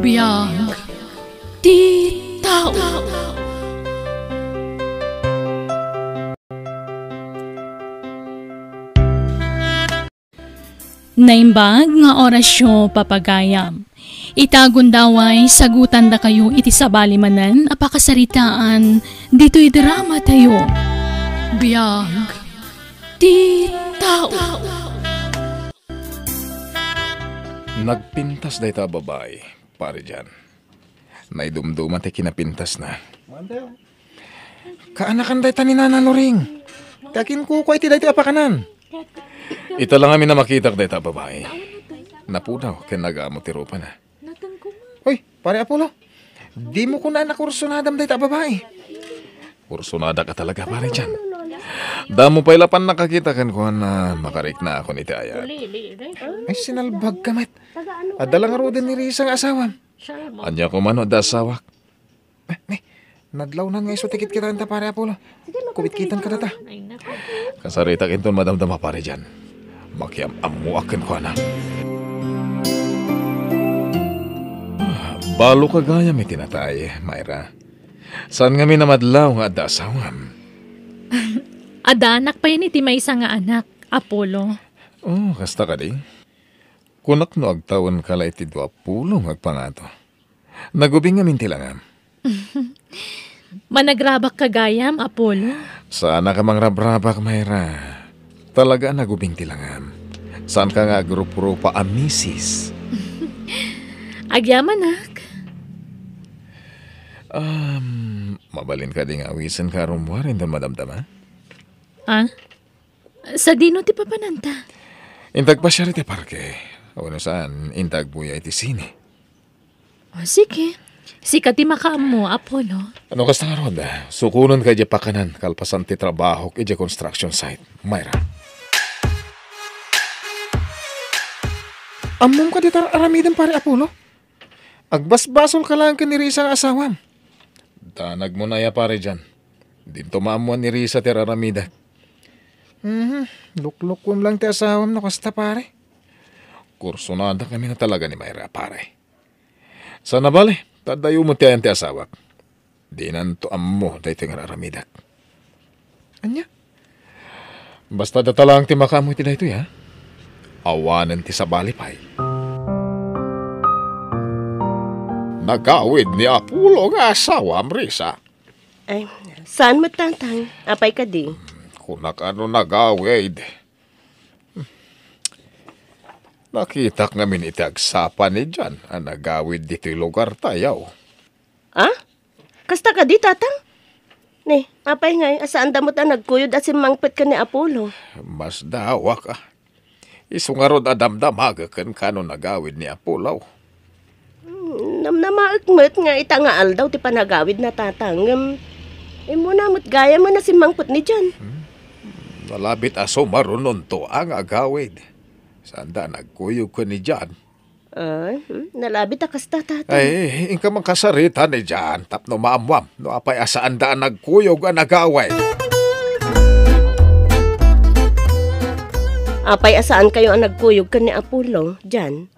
Biyag ti tao. Naimbag nga orasyo papagayam. Itagon daway sagutan da kayo iti sabali manen apakasaritaan dito'y drama tayo. Biyag ti tao. Nagpintas day ta babae, pare dyan. Naidumduman tayo kinapintas na. Kaanakan day ta ni Nana Loring. Takin ko ko iti day ta apakanan. Ito lang kami na makitak day ta babae. Napunaw, kaya nag-amo tirupa na. Uy, pare Apollo, di mo ko na nakursunadam day ta babae. Kursunada ka talaga pare dyan. Damo pa ilapan nakakita kan ko na makarik na ako ni Taya. Ay sinalbag kamat. Adala nga ro din ni Risa nga asawa. Anya ko man o da asawak. Nadlaw na nga iso tikit kita ta pare Apollo. Kubit-kitan ka na ta. Kasarita kinton madamdama pare dyan. Makiam-amu akin ko na. Balo ka gaya may tinatay, Myra. Saan nga minamadlaw nga da asawam? Ada anak pa yan iti may isa nga anak, Apollo. Oh, kasta ka di. Kunak no agtawan kala iti 20 agpangato. Nagubing nga mintilangam. Managrabak kagayam, Apollo. Sana ka mang rabrabak, Myra. Talaga nagubing tilangam. Saan ka nga grupo-grupa amisis? Agyaman, nak. Mabalin ka ding awisan ka rumwarin doon madamdama? Ah? Sa dino ti papananta? Intag pa siya riti parke. Ano saan, intag buya iti sine. O sige. Sika ti makaam mo, Apollo. Ano kas nga ron sukunon ka dya pakanan kalpasan ti trabaho ki dya construction site. Myra. Amom ka di aramidan pare Apollo? Agbasbasol ka lang ka ni Risa ang asawam. Danag mo na ya pare dyan. Dinto maamuan ni Risa ti raramida. Lukluk lang ti asawam no kasta pare. Kursunada kami na talaga ni Myra pare. Sana bale, tadayo mo tiyan ti asawak. Di nanto ammo dahi ti raramida. Anya? Basta datalang ti makamu iti dayto ya. Awanan ti sabali pay. Nagawid ni Apollo nga asawa, Risa. Ay, saan matantang? Apay ka di? Kunak ano nagawid. Nakita nga min itagsapan ni Jan ang nagawid dito lugar tayaw. Ah? Kasta ka di, tatang? Ne, apay ngay, asaan damot ang nagkuyod at simangpit ka ni Apollo? Mas dawa ka. Isungarod adamdamaga kan kano nagawid ni Apollo. Namnamaakmat nga ita nga aldaw ti panagawid na tatang. Imunamot gaya mo na si mangput ni Jan. Nalabit aso marunon to ang agawid. Sanda nagkuyog ko ni Jan. Nalabit akas tatang. Ay, inka mang kasarita ni Jan. Tapno maamwam. No apay asaan daan nagkuyog ang agawid. Apay asaan kayo ang nagkuyog ka ni Apollo, Jan?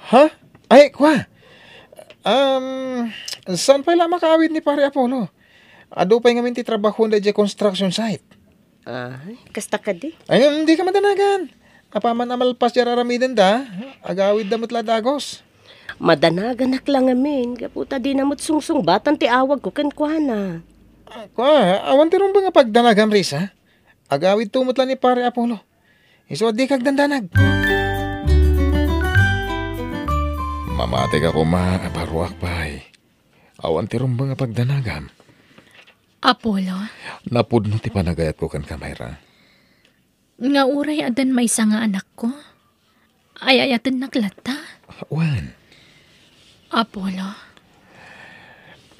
Ha? Ay, kwa? Saan pa lang makawid ni pare Apollo? Ado pa nga minti trabaho na dyan construction site. Kasta ka di? Ay, hindi ka madanagan. Apaman amalpas dyan aramidan da, agawid damot ladagos. Madanagan lang amin. Kaputa di namot sungsung batan ti awag ko kankwana. Kwa, awan tirong ba nga pagdanagam, Risa? Agawid tumot lang ni pare Apollo. Iso di kag dandanag. Mamati ka kumaparuak pa'y. Awan tirong ba nga pagdanagam? Apollo? Napudno ti panagayat ko kan Myra. Nga uray adan may isa nga anak ko. Ay ayatan naklata. Wan. Apollo?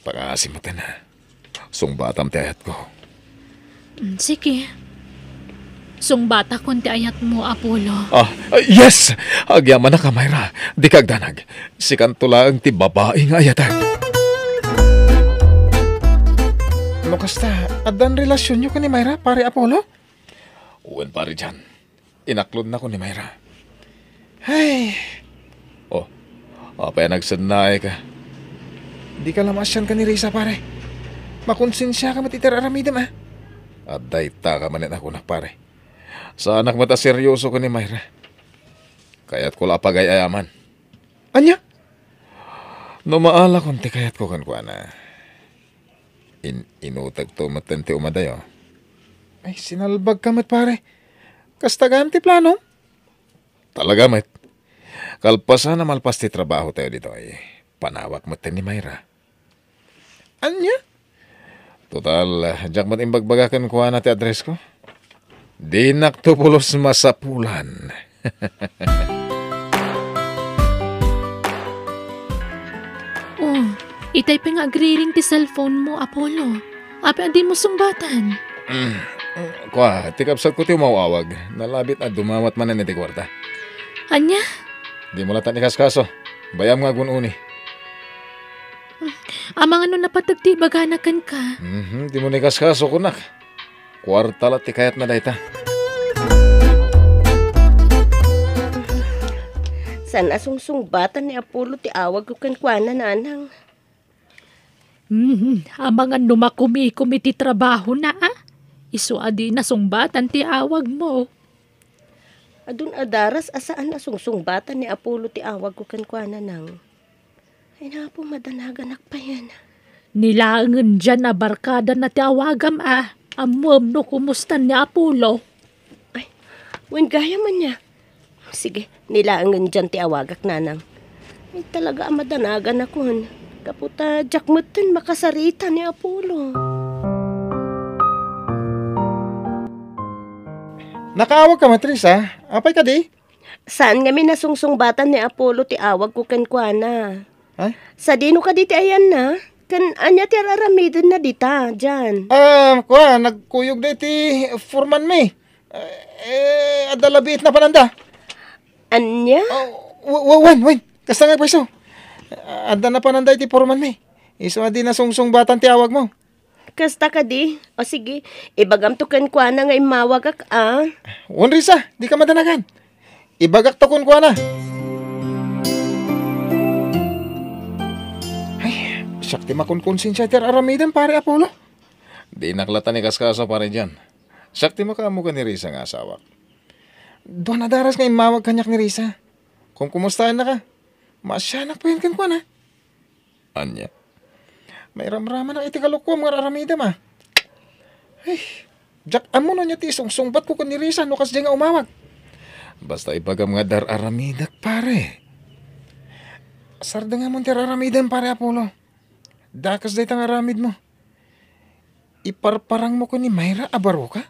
Pangasim mo na. Sungbatam ti ayat ko. Sige. Sungbata kun ti ayat mo, Apollo. Yes! Agyaman na ka, Myra. Di kag danag. Sikan tulang ti babae nga ayatan. Ano kasta, adan relasyon nyo ka ni Myra, pare Apollo? Uwan pare dyan. Inaklod na ko ni Myra. Ay. Apay nagsanay ka. Di ka lamasyan ka ni Risa pare. Makonsensya ka matiter aramidam ah. At dayta ka manin ako nak pare. Sa anak mata seryoso ka ni Mayra. Kaya't ko lapagay ayaman. Anya? No maala konti kaya't ko kan na. Inutag to matente umadayo. Ay sinalbag ka mat pare. Kastagaan ti plano? Talaga mat. Kalpasan na malpas ti trabaho tayo dito ay panawak maten ni Mayra. Anya? Total, jak mat imbagbaga ko na ti address ko. Di naktupulos masapulan. Oh, itay pa nga agriring ti cellphone mo, Apollo. Api adi mo sumbatan. Kwa, tikapsat ko ti umawawag. Nalabit at dumawat man na ti kwarta. Anya? Di mo latan ikaskaso. Bayam nga gununi. Amang ano napatagti baganakan ka. Di mo ikaskaso kunak. Kwarta lat ti kayat na dayta. San asungsungbatan ni Apollo ti awag ko kankwana nanang. Amang ano makumi-kumi ti trabaho na Isu adi na sungbatan ti awag mo. Adun adaras asaan asungsungbatan ni Apollo ti awag ko kankwana nang. Ay napo madanagan pa yan. Nilangan dyan na barkada na ti awagam Amom no kumustan ni Apollo. Ay, wen gaya man niya. Sige, nilangan dyan ti awagak nanang. Ay talaga madanagan ako. Kaputa jakmutin makasarita ni Apollo. Nakaawag ka matris ha? Apay ka di? Saan nga minasungsungbatan ni Apollo ti awag ko kankwana? Ay? Sa dino ka diti ayan na? Kan anya ti araramidin na dita, dyan. Kwa, nagkuyog na iti foreman me. Adalabit na pananda. Anya? Wen, kasta nga pweso. Adda na pananda iti foreman me. Iso adi na sungsung-batan ti awag mo. Kasta ka di? O sige, ibagam to kankwana nga imawagak Wan Risa, di ka madanagan. Ibagak to kun kwa na. Ay, sakti makunkonsensya ti aramidan pare Apollo. Di naklatan ni kaskasa pare dyan. Sakti makamu ka ni Risa nga asawa. Doon nadaras nga imawag kanyak ni Risa. Kung kumustahan na ka, masyanak pa yun kan kwa na. Anya? May ramrama na iti kalukwam nga aramida ma. Ay, jak amo no niya ti sungsungbat ko kan ni Risa no kas nga umawag. Basta ibagam nga dar aramidak pare. Sarda nga mo ti aramidan pare Apollo. Dakas day tang aramid mo. Iparparang mo ko ni Mayra abaro ka?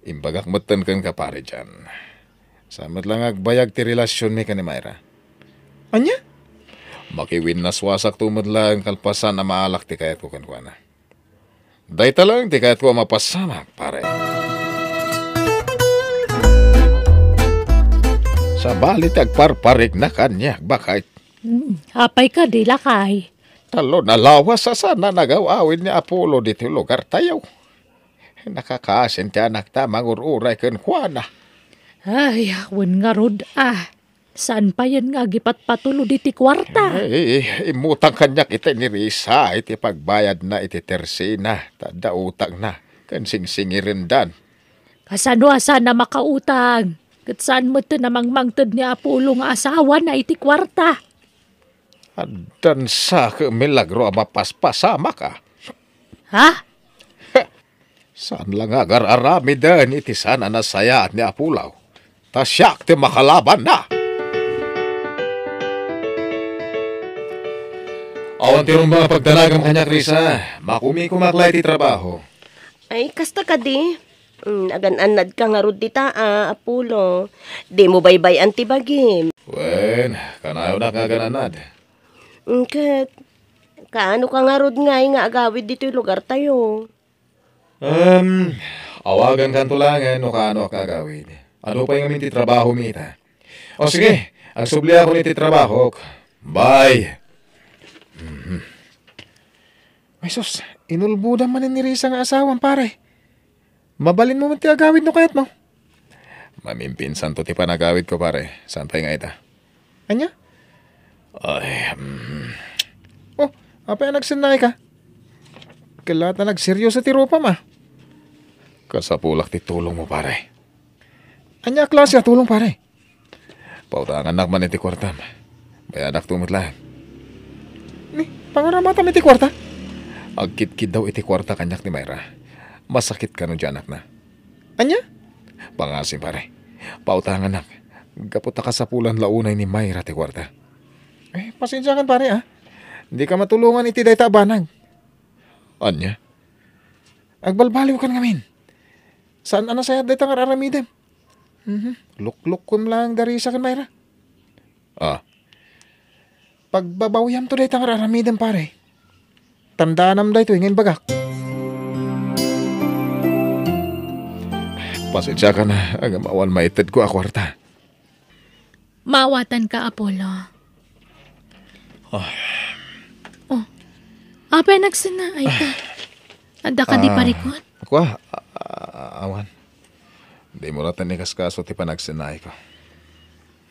Imbagak matan kan ka pare dyan. Samat lang agbayag ti relasyon mi ka ni Mayra. Anya? Makiwin na swasak tumad lang kalpasan na maalak ti kayat ko kankwana. Dayta lang ti kayat ko mapasama, pare. Sa balit agparparig na kanya, bakit? Apay ka di lakay. Talo na lawas sa sana nagawawin ni Apollo dito lugar tayo. Nakakaasin ti anak ta mangururay kankwana. Ay, wen nga rod Saan pa yan nga gipat patulo diti kwarta? Imutang kanyak iti ni Risa, iti pagbayad na iti tersina, tada utang na, kansing-singirin dan. Kasano asa na makautang? Kat saan mo ito namang mangtod ni Apollo nga asawa na iti kwarta? Adan sa milagro mapaspasama ka. Ha? Saan lang agar-arami dan iti sana nasayaan ni Apulaw? Tasyak ti makalaban na. Awan ti rin mga pagdanagang kanyak, Risa. Makumi-kumaklay ti trabaho. Ay, kasta ka di. Agan-anad ka nga rod dita, Apollo. Di mo baybay antibagim. Wen, kanayo na kagananad. Kat, kaano ka nga rod nga agawid dito yung lugar tayo? Awagan kan tulangan no kaano kagawid. Ano pa yung amin ti trabaho mita? O sige, ang subli ako ni ti trabaho. Bye! Ay sus, inulbuda man ni Risa nga asawang pare. Mabalin mo man ti agawid no kayat mo. Mamimpinsan to ti panagawid ko pare. Saan pa nga ita? Anya? Ay, Oh, Apa yang nagsinay ka? Kalata nagseryoso ti rupa ma. Kasapulak ti tulong mo pare. Anya klase tulong pare. Pautangan nak man iti kwarta. Bayadak tumit lang. Ni, pangaramata iti kwarta? Agkit-kit daw iti kwarta kanyak ni Mayra. Masakit ka no dyan na. Anya? Pangasim pare. Pautangan nak. Gaputa ka sa pulan launay ni Mayra ti kwarta. Pasensya kan pare Hindi ka matulungan iti day tabanag. Anya? Agbalbaliw kan ngamin. Saan sayat day tangar aramidem? Luk-luk kum lang dari sa kan Mayra. Pagbabawyam to day tangar aramidem pare. Tandanam day to ngayon bagak. Pasensya ka na. Agam awan maited ko akwarta. Mawatan ka, Apollo. Apa yung nagsinay ka? Anda ka di parikot? Ako awan. Di mo ratan ni kaskaso ti panagsinay ko.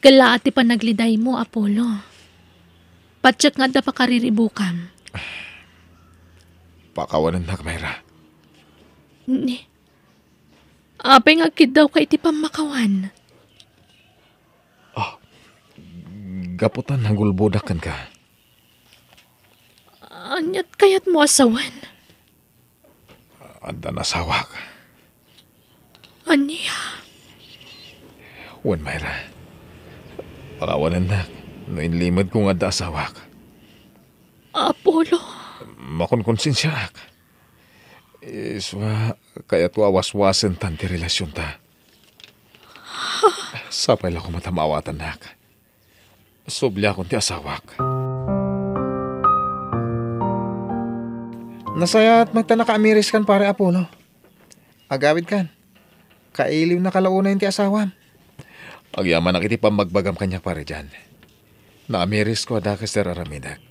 Kala ati pa nagliday mo, Apollo. Patsak nga da pa kariribukam. Pakawanan na Mayra. Ni. Apay nga kid daw ka iti pamakawan. Gaputan nagulbudakan ka. Anyat kayat mo asawan? Anda nasawa ka. Anya? Wan Mayra. Pakawanan na. No inlimad kong anda asawa ka. Apollo. Makonkonsensya ka. Iswa, kaya to awas-wasan tanti relasyon ta. Sapay lang ko matamawatan na ka. Subli akong ti asawa ka. Nasaya at magtanaka-amiris kan pare Apollo. Agawid kan. Kailiw na kalauna yung ti asawam. Agyaman na kiti pamagbagam kanya pare dyan. Na-amiris ko adakas ter aramidak.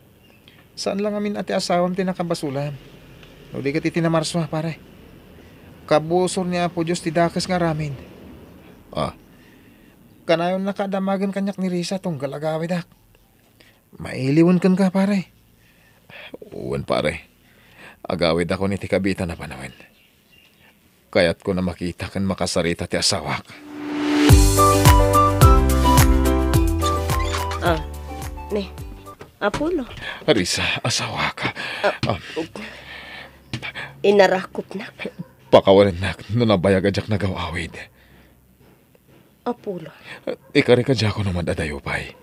Saan lang amin ati asawam tinakabasulam? No di ka titinamarswa pare. Kabusor niya po Diyos ti dakas nga ramin. Kanayon nakadamagan kanyak ni Risa tong galagawid ak. Mailiwan kan ka pare. Uwan pare. Agawid ako ni ti kabita na panawin. Kaya't ko na makita kan makasarita ti asawak. Ne, Apollo. Risa, asawa ka. Inarakop na. Pakawalan na, no nabayag ajak nagawawid. Apollo. Ikari ka dya ko naman adayo pa'y.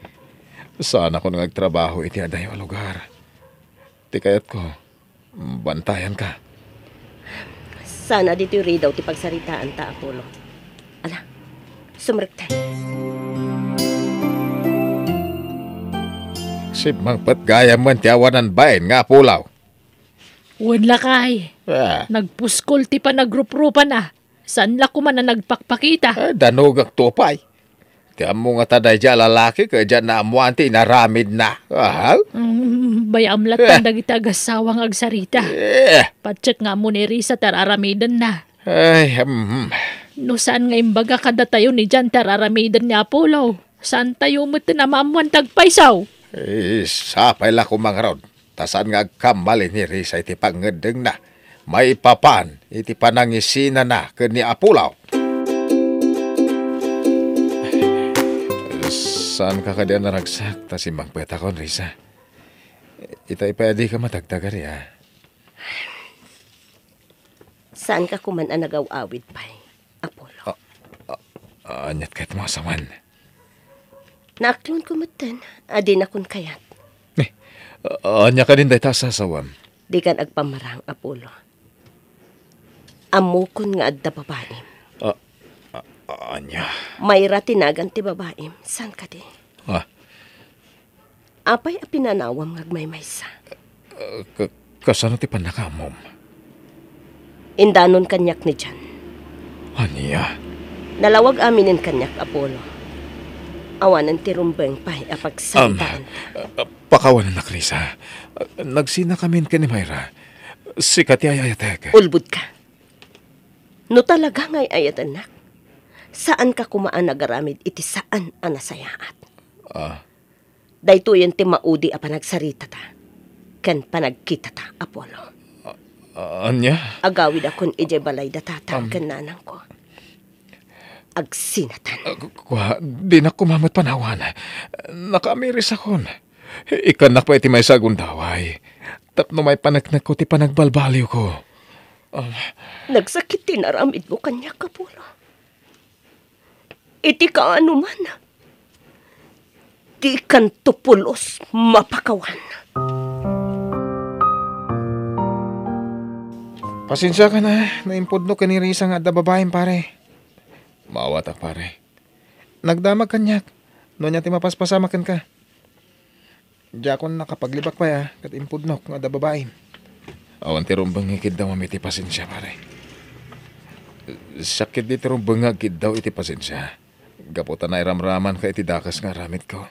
Saan ako nagtrabaho iti adayo lugar. Ti kayat ko, bantayan ka. Sana dito yung daw ti pagsaritaan ta, Apollo. Ala, sumriktan. Sibmang patgaya man ti awanan bayan nga pulaw. Wan lakay. Nagpuskol ti pa nagrup-rupan na. Saan la ko man na nagpakpakita? Danogak tupay. Ti amo nga taday dya lalaki kaya dyan na amuan ti naramid na. Bayam latan dagita agasawang agsarita. Patsak nga mo ni Risa tararamidan na. No saan nga imbaga kada tayo ni Jan tararamidan ni Apollo? Saan tayo mo na maamuan tagpaisaw? Sapay la ko mga rod. Tasan nga agkamali ni Risa iti pangedeng na. May papan iti panangisina na ken ni Apulaw. Saan ka kadian naragsak ta simbang peta kon Risa? Itay pwede ka matagtagari Saan ka kuman ang nagaw-awid pa, Apollo? Anyat kahit mo asaman. Naaklon kumatan, adi na kun kayat. Anya ka din day ta sasawam. Di kan agpamarang, Apollo. Amukon nga adda babaim. Anya? Mayra tinagan ti babaim. San ka di? Apay a pinanawam ngagmaymaysa. Kasano ti panakamom? Indanon kanyak ni Jan. Anya? Nalawag aminin kanyak, Apollo. Awanan ti rumbeng pa'y apagsalitaan. Pakawanan na, Krisa. Nagsina kami ka ni Mayra. Sikat ayayatek. Ulbud ka. No talaga ngay ayat anak. Saan ka kumaan nagaramid iti saan anasayaat? Dayto yan ti maudi a panagsarita ta. ken panagkita ta, Apollo. Anya? Agawid akon ije balay datatan ken nanang ko. Agsinatan. Di na kumamot panawan. Nakamiris akon. Ikanak pa iti may sagundaway. Tapno may panagnak ko ti panagbalbaliw ko. Nagsakit tinaramid mo kanya, Apollo. Iti ka ano man. Di kan tupulos mapakawan. Pasensya ka na. Naimpudno ka ni Risa nga da babaeng pare. Maawat ak pare. Nagdamag kanyak. No niya ti mapaspasamakan ka. Diya kon nakapaglibak pa ya. Kat impudno nga da babaeng. Awan ti rumbang ikid daw mamiti pasensya pare. Sakit di ti rumbang ikid daw iti pasensya. Gaputan na iramraman ka iti dakas nga ramit ko.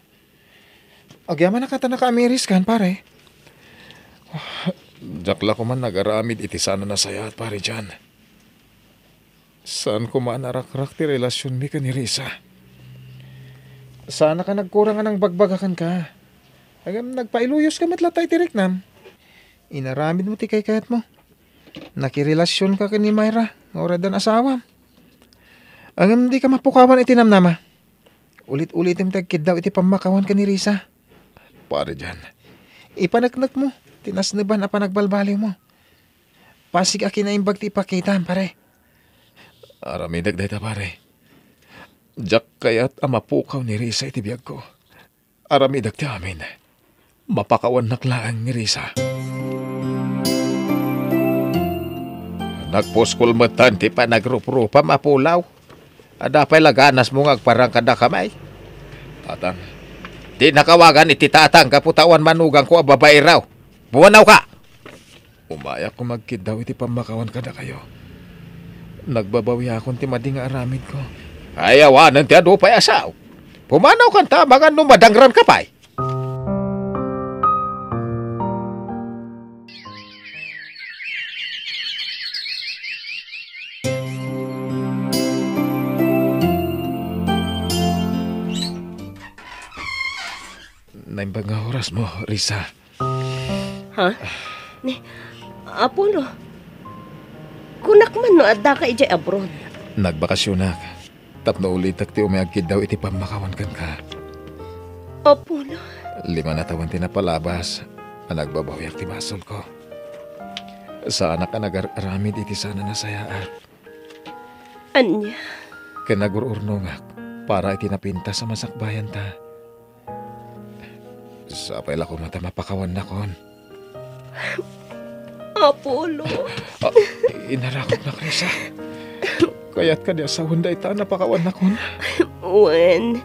Agyaman na kata naka-amiris kan pare. Jakla ko man nag-aramid iti sana na sayat pare dyan. Saan ko man arak-rak ti relasyon mi ka ni Risa? Sana ka nagkurangan ng bagbagakan ka. Agam nagpailuyos ka matlatay ti Riknam. Inaramid mo ti kayat mo. Nakirelasyon ka ni Myra. Ngauradan asawa. Agam di ka mapukawan iti namnama. Ulit-ulitim tagkid daw iti pamakawan ka ni Risa. Pare dyan. Ipanagnak mo. Tinasneban na panagbalbaliw mo. Pasig akin na imbag ti ipakitaan, pare. Aramidag dayta, pare. Diyak kaya't amapukaw ni Risa iti biyag ko. Aramidag ti amin. Mapakawan naklaan ni Risa. Nagpuskul mo tanti pa nagrup-rupa mapulaw. Adapay laganas mo ngagparang kada kamay. Tatang, di nakawagan iti tatang kaputawan manugang ko babae raw. Buwanaw ka! Umayak ko magkid daw iti pamakawan kada kayo. Nagbabawi akong ti mading aramid ko. Ayawanan ti adu pa'y asaw. Pumanaw kan ta, mga numadangran ka pa'y. Naimbag nga oras mo, Risa. Ha? Ni, Apollo, kunak man no adda ka ijay abroad. Nagbakasyonak. Tapno ulit at ti umayagkid daw iti pamakawan kan ka. Apollo. 5 na taon tinapalabas. Nagbabawiak ti basol ko. Sana ka nag-aramid iti sana nasayaan. Anya? Kanagururnongak para iti napinta sa masakbayan ta. Sapay la ko mata mapakawan na kon. Apollo. Inarakot na Risa. Kaya't ka niya sa hunday ta napakawan na kon. Wen,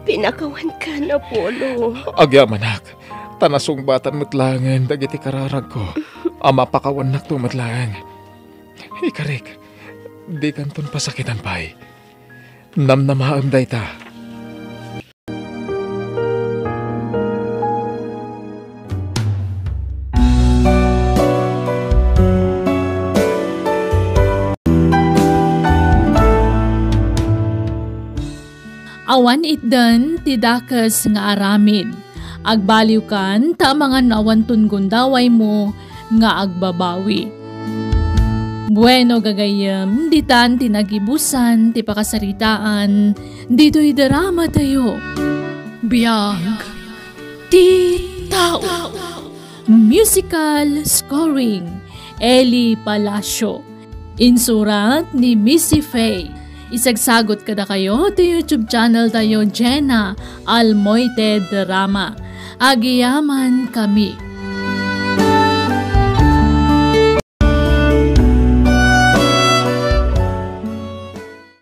pinakawan ka na, Apollo. Agyamanak, tanasong batan matlangan dagiti kararag ko. Mapakawan na to matlangan. Ikarik, di kanton pasakitan pa'y. Namnamaam day ta. Awan itdan ti dakas nga aramid. Agbaliw kan ta mga nawantun gundaway mo nga agbabawi. Bueno gagayem, ditan tinagibusan ti pakasaritaan, dito'y drama tayo. Biyag ti tao. Musical scoring, Eli Palacio. Insurat ni Missy Faye. Isagsagot kada kayo ti YouTube channel tayo Jenna Almoite Drama. Agiyaman kami.